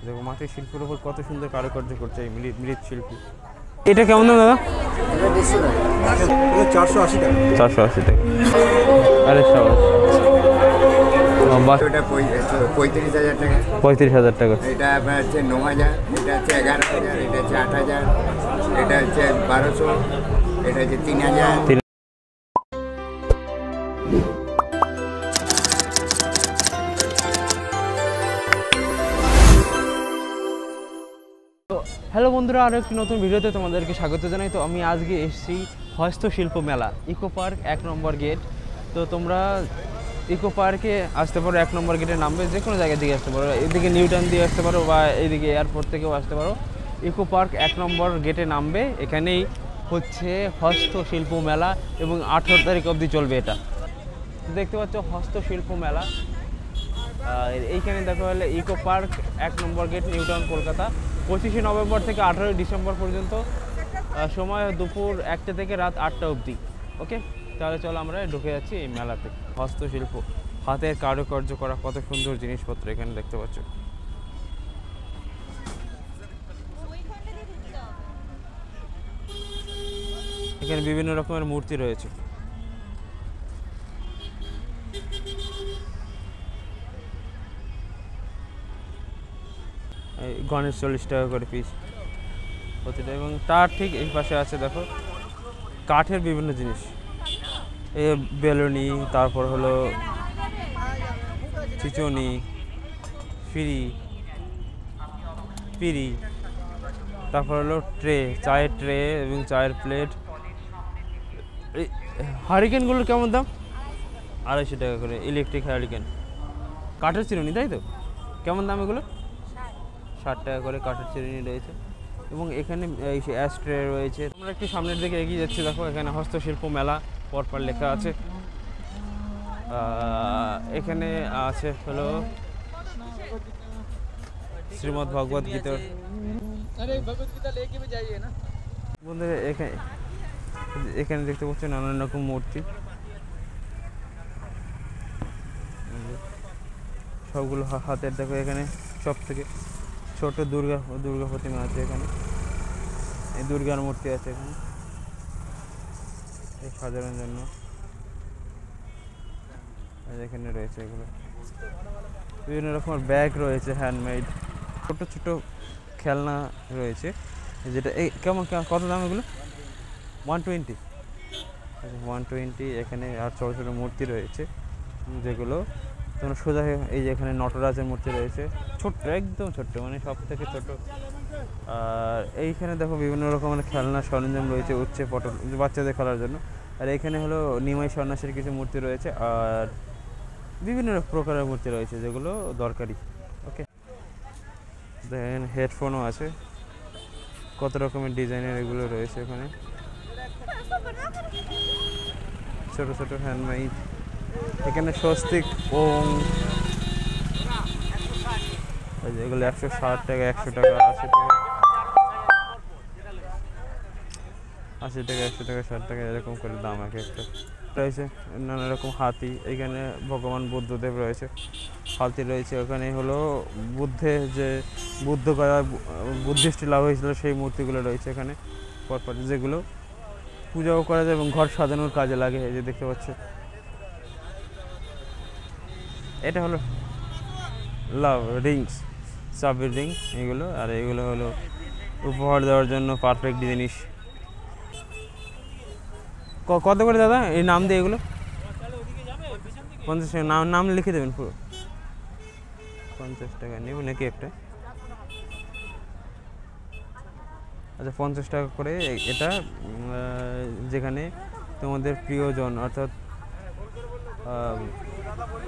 দেখো মাটির শিল্পের উপর কত সুন্দর কারুকার্য করছে এই মৃৎশিল্পী। এটা কেমন দাম দাদা? 480 টাকা। 480 টাকা। আরে সবাই এটা 35,000 টাকা। 35,000 টাকা। এটা আপনার হচ্ছে 9,000, এটা হচ্ছে 11,000, এটা হচ্ছে 8,000, এটা হচ্ছে 1200, এটা হচ্ছে 3,000। হ্যালো বন্ধুরা, আরও একটি নতুন ভিডিওতে তোমাদেরকে স্বাগত জানাই। তো আমি আজকে এসেছি হস্তশিল্প মেলা, ইকো পার্ক 1 নম্বর গেট। তো তোমরা ইকো পার্কে আসতে পারো, 1 নম্বর গেটে নামবে, যে কোনো জায়গা দিয়ে আসতে পারো, এদিকে নিউটাউন দিয়ে আসতে পারো বা এইদিকে এয়ারপোর্ট থেকেও আসতে পারো। ইকো পার্ক 1 নম্বর গেটে নামবে, এখানেই হচ্ছে হস্তশিল্প মেলা এবং 18 তারিখ অবধি চলবে এটা। দেখতে পাচ্ছ হস্তশিল্প মেলা। এইখানে দেখা হলে ইকো পার্ক 1 নম্বর গেট, নিউটাউন, কলকাতা। 25শে নভেম্বর থেকে 18ই ডিসেম্বর পর্যন্ত, সময় দুপুর 1টা থেকে রাত 8টা অবধি। ওকে, তাহলে চলো আমরা ঢুকে যাচ্ছি এই মেলাতে। হস্তশিল্প, হাতের কারুকার্য করা কত সুন্দর জিনিসপত্র এখানে দেখতে পাচ্ছ। এখানে বিভিন্ন রকমের মূর্তি রয়েছে। গণেশ 40 টাকা করে পিস প্রতিটা। এবং তার ঠিক এই পাশে আছে দেখো কাঠের বিভিন্ন জিনিস, এ বেলুনি, তারপর হলো চিচুনি, পিড়ি, তারপর হলো ট্রে, চায়ের ট্রে এবং চায়ের প্লেট। এই হারিকেনগুলোর কেমন দাম? 250 টাকা করে ইলেকট্রিক হারিকেন। কাঠের চিরুনি, তাই তো? কেমন দাম এগুলো? 60 টাকা করে কাঠের চিরুনি রয়েছে। এবং এখানে এই অ্যাস্ট্রে রয়েছে। আমরা একটু সামনের দিকে এগিয়ে যাচ্ছি, দেখো এখানে হস্তশিল্প মেলা পরপর লেখা আছে। এখানে আছে হলো শ্রীমদ্ ভগবত গীতার। বন্ধুরা এখানে দেখতে পাচ্ছ নানান রকম মূর্তি, সবগুলো হাতের। দেখো এখানে সব থেকে ছোট দুর্গা প্রতিমা আছে এখানে, এই দুর্গার মূর্তি আছে এখানে এই সাজানোর জন্য। এখানে রয়েছে এগুলো বিভিন্ন রকমের ব্যাগ রয়েছে, হ্যান্ডমেড ছোট ছোট খেলনা রয়েছে। যেটা এই কেমন কত দাম এগুলো? 120। আচ্ছা 120 এখানে। আর ছোটো ছোটো মূর্তি রয়েছে যেগুলো তোমরা সোজা। এই যে এখানে নটরাজের মূর্তি রয়েছে, ছোট্ট, একদম ছোট্ট, মানে সব থেকে ছোট। আর এইখানে দেখো বিভিন্ন রকমের খেলনা সরঞ্জাম রয়েছে, উচ্ছে পটল, বাচ্চাদের খেলার জন্য। আর এখানে হলো নিমাই সন্ন্যাসীর কিছু মূর্তি রয়েছে, আর বিভিন্ন প্রকারের মূর্তি রয়েছে যেগুলো দরকারি। ওকে, দেখেন হেডফোনও আছে, কত রকমের ডিজাইনের এগুলো রয়েছে এখানে। ছোট ছোট হ্যান্ডমেড। এখানে স্বস্তিক, ওম, এগুলো 160 টাকা, 100 টাকা, 80 টাকা, 80 টাকা, 100 টাকা, 60 টাকা, এরকম করে দাম এক একটা রয়েছে। নানা রকম হাতি, এখানে ভগবান বুদ্ধদেব রয়েছে, হাতি রয়েছে। ওখানে হলো বুদ্ধের যে বুদ্ধিষ্টি লাভ হয়েছিল সেই মূর্তিগুলো রয়েছে এখানে পরপর, যেগুলো পূজাও করা যায় এবং ঘর সাজানোর কাজে লাগে। এই যে দেখতে পাচ্ছ, এটা হলো লাভ রিংস, চাবির রিং এগুলো। আর এগুলো হলো উপহার দেওয়ার জন্য পারফেক্ট জিনিস। কত করে দাদা এই নাম দিয়ে এগুলো? 50 টাকা। নাম লিখে দেবেন পুরো। 50 টাকা নেব নাকি একটা? আচ্ছা 50 টাকা করে এটা। যেখানে তোমাদের প্রিয়জন অর্থাৎ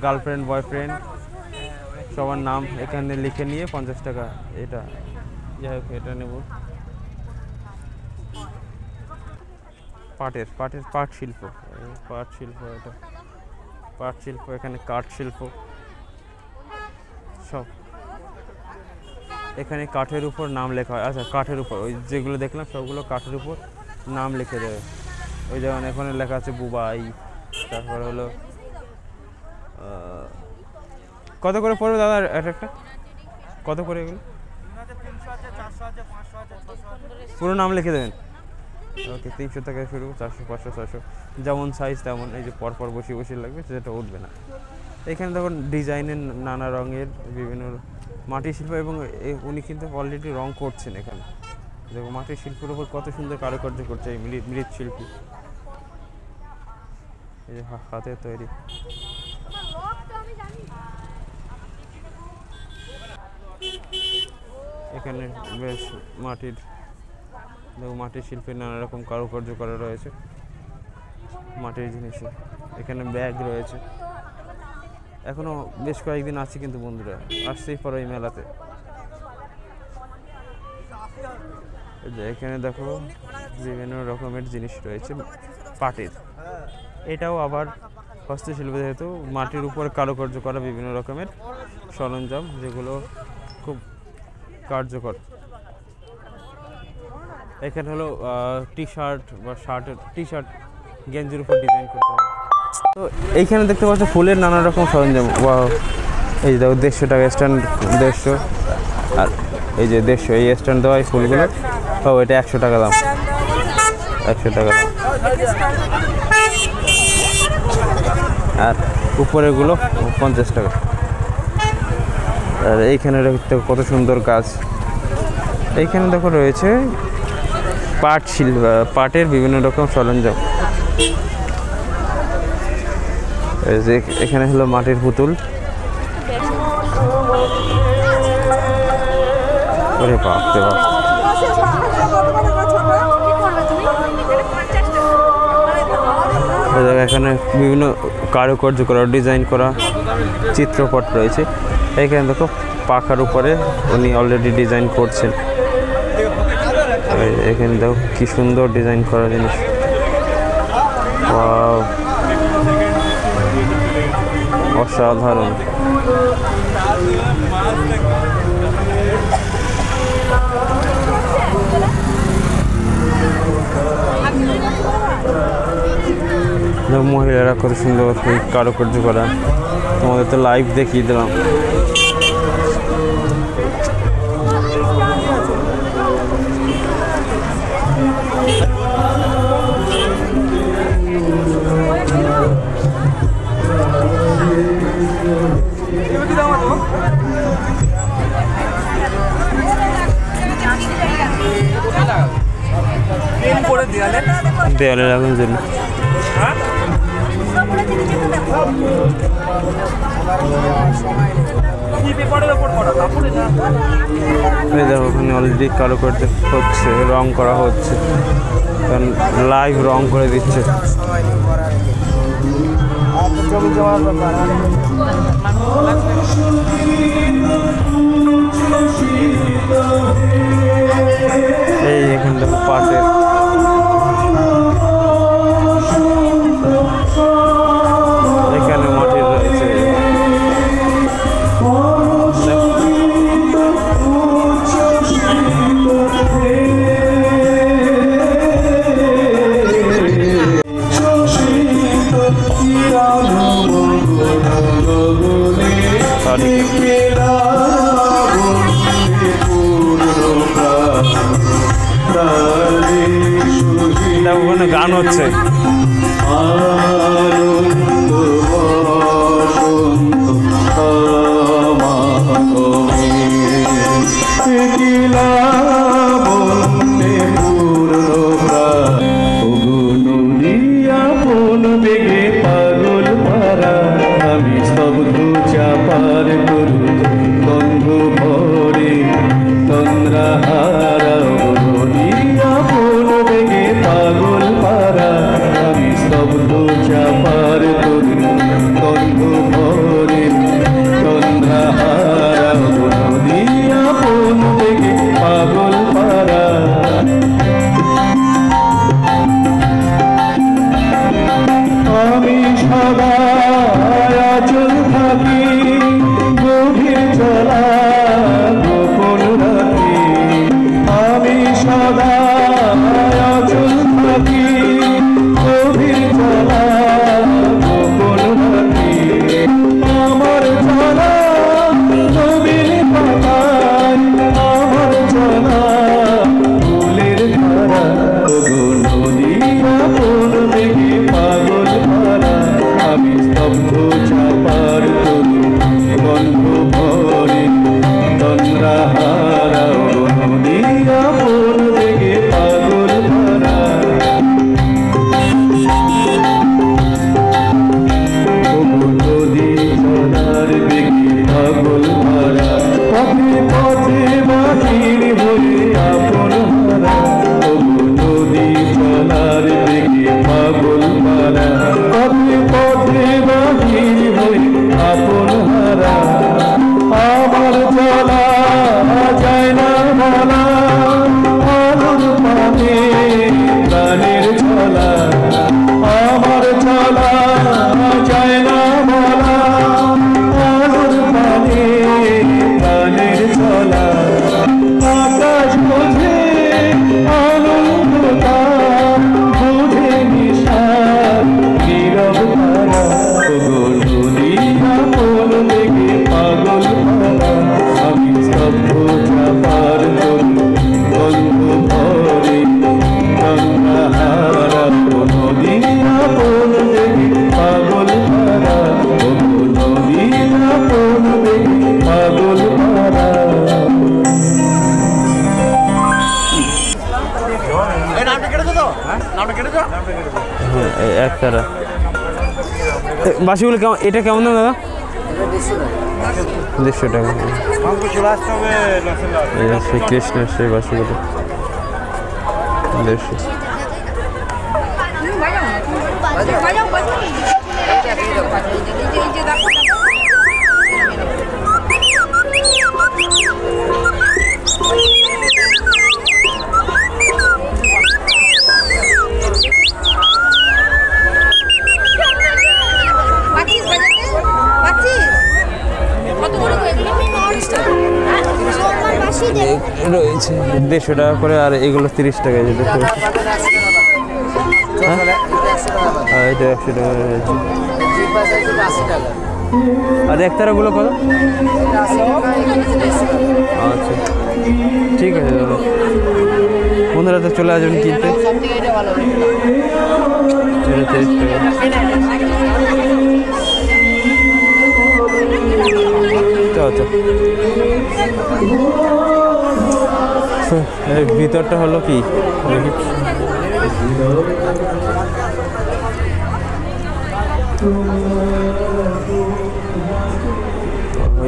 গার্লফ্রেন্ড, বয়ফ্রেন্ড, সবার নাম এখানে লিখে নিয়ে 50 টাকা এটা। যাই হোক, এটা নেব। পাট শিল্প, এটা পাট শিল্প। এখানে কাঠ শিল্প সব। এখানে কাঠের উপর নাম লেখা হয়। আচ্ছা কাঠের উপর, ওই যেগুলো দেখলাম সবগুলো কাঠের উপর নাম লিখে দেবে। ওই যেমন এখানে লেখা আছে বুবাই। তারপর হলো কত করে পড়বে দাদা একটা? কত করে এগুলো? পুরো নাম লিখে দেবেন। ওকে, 300 টাকায় শুরু, 400, 500, 600, যেমন সাইজ তেমন। এই যে পরপর বসিয়ে লাগবে, সেটা উঠবে না। এখানে দেখুন ডিজাইনের নানা রঙের বিভিন্ন মাটির শিল্প, এবং উনি কিন্তু অলরেডি রং করছেন এখানে। দেখো মাটির শিল্পের উপর কত সুন্দর কারুকার্য করছে এই মৃৎশিল্পী। এই যে হাতের তৈরি। এখানে বেশ মাটির শিল্পের নানা রকম কারুকার্য করা রয়েছে মাটির জিনিসে। এখানে ব্যাগ রয়েছে। এখনো বেশ কয়েকদিন আছে কিন্তু বন্ধুরা, আসতেই পারো এই মেলাতে। এখানে দেখো বিভিন্ন রকমের জিনিস রয়েছে পাটের। এটাও আবার হস্তশিল্প, যেহেতু মাটির উপর কারুকার্য করা বিভিন্ন রকমের সরঞ্জাম, যেগুলো খুব কার্যকর। এখানে হলো টি-শার্ট বা টি-শার্ট গেঞ্জির উপর ডিজাইন করতে হবে। তো এইখানে দেখতে পাচ্ছ ফুলের নানা রকম সরঞ্জাম। এই যে দেখো 150 টাকা স্ট্যান্ড, 150, আর এই যে 150 এই স্ট্যান্ড দেওয়া এই ফুলগুলো। এটা 100 টাকা দাম, 100 টাকা দাম। আর উপরেগুলো 50 টাকা। আর এইখানে দেখো কত সুন্দর কাজ। এইখানে দেখো রয়েছে পাটের বিভিন্ন রকম সরঞ্জাম। এখানে হলো মাটির পুতুল। ওরে বাপ রে বাপ। এখানে বিভিন্ন কারুকার্য করা, ডিজাইন করা চিত্রপট রয়েছে। এখানে দেখো পাখার উপরে উনি অলরেডি ডিজাইন করছেন। এখানে দেখো কি সুন্দর ডিজাইন করা জিনিস। অসাধারণ। মহিলারা কত সুন্দর কারুকার্য করা, তোমাদের তো লাইভ দেখিয়ে দিলাম। দেয়ালে লাগানোর জন্য। দেখো ওখানে অলরেডি কারুকার্য হচ্ছে, রং করা হচ্ছে, লাইভ রং করে দিচ্ছে। এই এখানে দেখো পাটের এখানে মাটির রয়েছে। ওখানে গান হচ্ছে। সদা চল থাকি গভীর চলা তারা বাসিগুলো কেমন, এটা কেমন দাম দাদা? 150 টাকা। সেই কৃষ্ণের সেই বাসিগুলো 150। রয়েছে 150 টাকা করে, আর এগুলো 30 টাকা। যেটা আর এটা 100 টাকা রয়েছে। আর একতারাগুলো কত? আচ্ছা ঠিক আছে দাদা, বন্ধুরা তো চলে আসবেন কিনতে। এটা 30 টাকা। আচ্ছা এই ভিতরটা হলো কি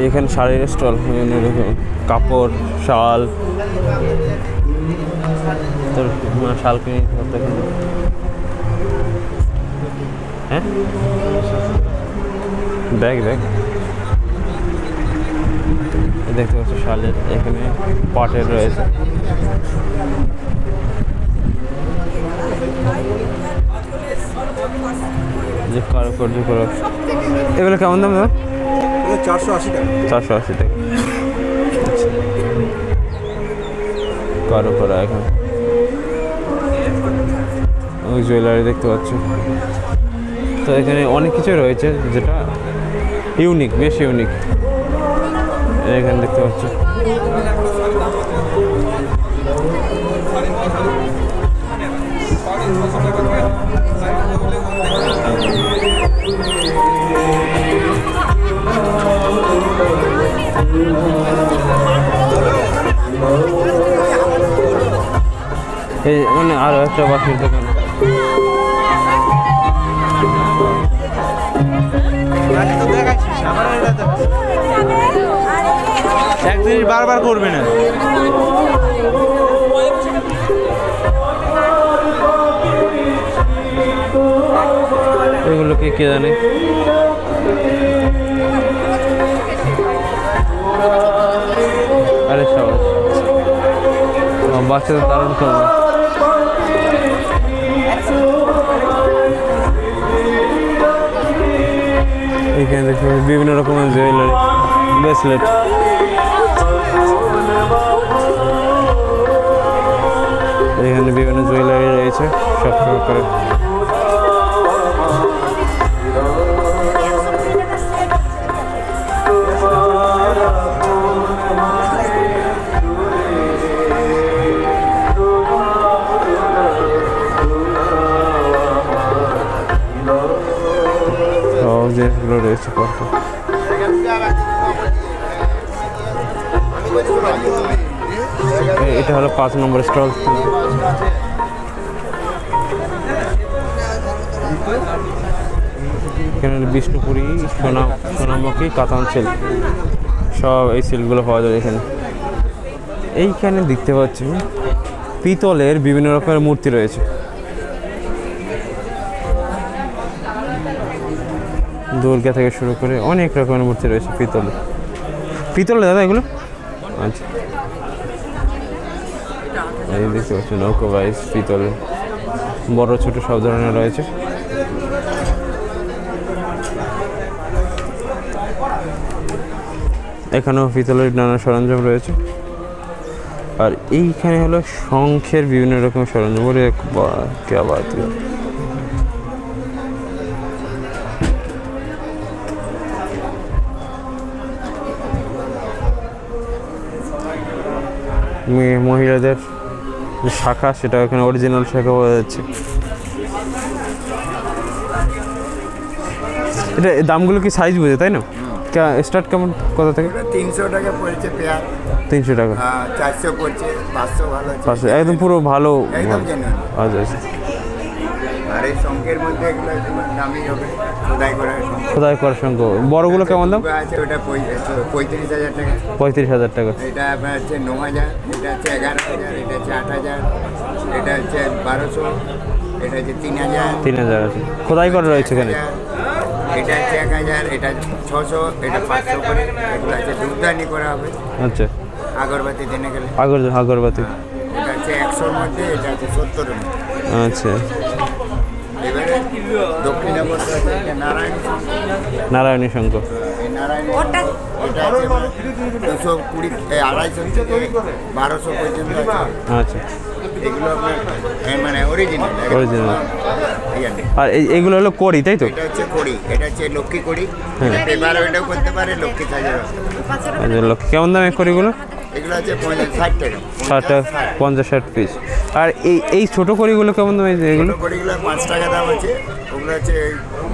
এখানে শাড়ির স্টল, কাপড়, শাল, তোর শাল কিনে হ্যাঁ ব্যাগ দেখতে পাচ্ছ শালের, এখানে পাটের রয়েছে। যে কারুকার্য করা, এগুলো কেমন দাম দাদা? 480 টাকা। 480 টাকা। কারো করা এখন ওই জুয়েলারি দেখতে পাচ্ছ। তো এখানে অনেক কিছু রয়েছে যেটা ইউনিক, বেশ ইউনিক। এখানে দেখতে পাচ্ছ এই মানে আরো একটা বাসির দোকান। এক জিনিস বারবার করবে না। এগুলোকে কে জানে। আরে সবাই বাচ্চাদের দারুণ করবে। এখানে দেখতে বিভিন্ন রকমের জুয়েলারি, ব্রেসলেট। এখানে বিভিন্ন জুয়েলারি রয়েছে সব করে। যেগুলো রয়েছে কত এটা হলো 5 নম্বর স্টল। এখানে বিষ্ণুপুরি, সোনামুখী, কাতান সিল্ক, সব এই সিল্কগুলো পাওয়া যায় এখানে। এইখানে দেখতে পাচ্ছি পিতলের বিভিন্ন রকমের মূর্তি রয়েছে। দুর্গা থেকে শুরু করে অনেক রকমের মূর্তি রয়েছে পিতলে দাদা এগুলো। আচ্ছা এই দেখতে পাচ্ছি নৌকো বাইস, পিতলে বড় ছোট সব ধরনের রয়েছে। এখানেও পিতলের নানা সরঞ্জাম রয়েছে। আর এইখানে হলো শঙ্খের বিভিন্ন রকমের সরঞ্জাম। ওরে কে আবার মহিলাদের যে শাখা, সেটা এখানে অরিজিনাল শাখা পাওয়া যাচ্ছে। এটা দামগুলো কি সাইজ বুঝে, তাই না? স্টার্ট কেমন, কোথা থেকে? 300 টাকা পড়ছে পেয়ার। 300 টাকা। 400 পড়ছে, 500 ভালো আছে। 500 একদম পুরো ভালো। একদম জেনুইন। আচ্ছা আচ্ছা আর এই শঙ্কের মধ্যে এগুলো একটু দামি হবে, খোদাই করা শঙ্খ। খোদাই করা শঙ্খ। বড়গুলো কেমন দাম? আছে ওটা 35,000 টাকা। 35,000 টাকা। এটা আপনার হচ্ছে 9,000, এটা হচ্ছে 11,000, এটা হচ্ছে 8,000, এটা হচ্ছে 1200, এটা হচ্ছে 3,000। 3,000 আছে। খোদাই করা রয়েছে এখানে। এটা হচ্ছে 1,000, এটা 600, এটা 500 করে। এগুলো হচ্ছে দুধদানি করা হবে আচ্ছা, আগরবাতি দিনে গেলে। আগরবাতি। এটা হচ্ছে 100-র মধ্যে, এটা হচ্ছে 70-এর মধ্যে। আচ্ছা, এবারে দক্ষিণে বলতে হচ্ছে এটা নারায়ণী শঙ্খ। এই নারায়ণী এটা হচ্ছে 220, 250 থেকে 1200 পর্যন্ত আছে। আচ্ছা, এগুলো আপনার মানে অরিজিনাল। আর এইগুলো হলো কড়ি, তাই তো? এটা হচ্ছে কড়ি, এটা হচ্ছে লক্ষ্মী কড়ি। এটা পেপার ওইটাও করতে পারে, লক্ষ্মী সাজের। আচ্ছা, কেমন দাম এই কড়িগুলো? এগুলো হচ্ছে 60 টাকা। 60 টাকা, 50-60 পিস। আর এই ছোটো কড়িগুলো কেমন দাম? এগুলো কড়িগুলো 5 টাকা দাম আছে। ওগুলো হচ্ছে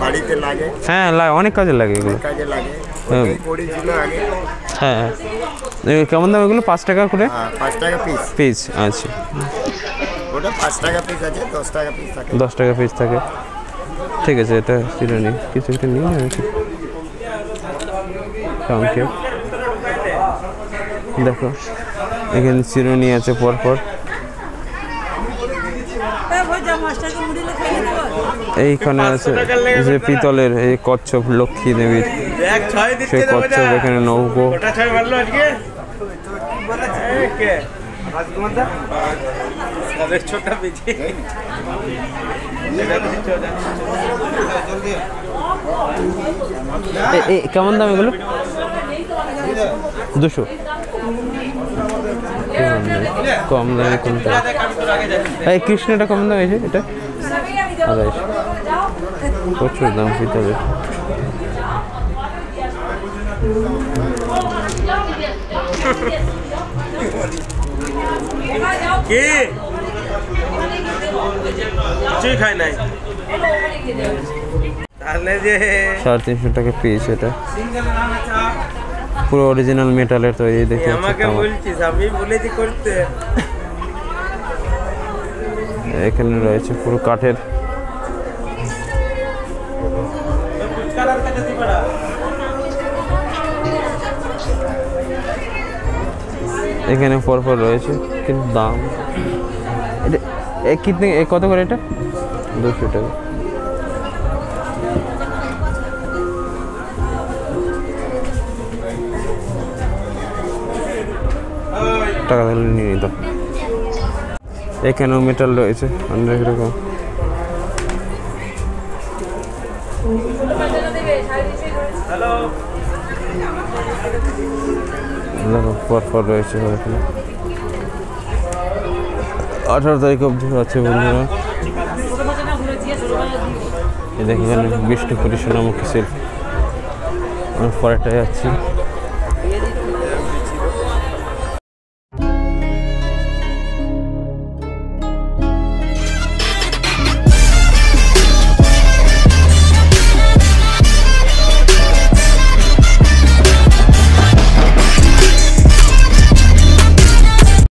বাড়িতে লাগে। হ্যাঁ, অনেক কাজে লাগে এগুলো। কাজে লাগে। এই কড়ি ছিল আগে। হ্যাঁ, কেমন দাম এগুলো? 5 টাকা করে? 5 টাকা পিস। পিস, আচ্ছা। ওটা 5 টাকা পিস আছে, 10 টাকা পিস থাকে। 10 টাকা পিস থাকে। ঠিক আছে, এটা চিরুনি কিছু একটা নিয়ে নিয়েছি। Thank you. দেখো এখানে চিরুনি আছে পরপর। এইখানে আছে যে পিতলের এই কচ্ছপ লক্ষ্মী দেবীর, সেই কচ্ছপ। এখানে নৌকো। কেমন দাম এগুলো? 200। কম দামে কোনটা? এই কৃষ্ণটা কম দাম হয়েছে, এটা 250। প্রচুর দাম পিতলের। কি কিছুই খাই নাই তাহলে যে 350 টাকা পিস। এটা পুরো অরিজিনাল মেটালের তৈরি। দেখে আমাকে বলছিস, আমি বলেছি করতে। এখানে রয়েছে পুরো কাঠের। এখানে পরপর রয়েছে, কিন্তু দাম এটা কত করে? এটা 200 টাকা। টাকা তাহলে নিয়ে নিতাম। এখানেও মেটাল রয়েছে অনেক রকম। দেখো পরপর রয়েছে এখানে। 18 তারিখ অবধি আছে বন্ধুরা। এই দেখেন বিষ্ণুপুরী সোনামুখী সিল্ক। আমি পরেরটায় যাচ্ছি।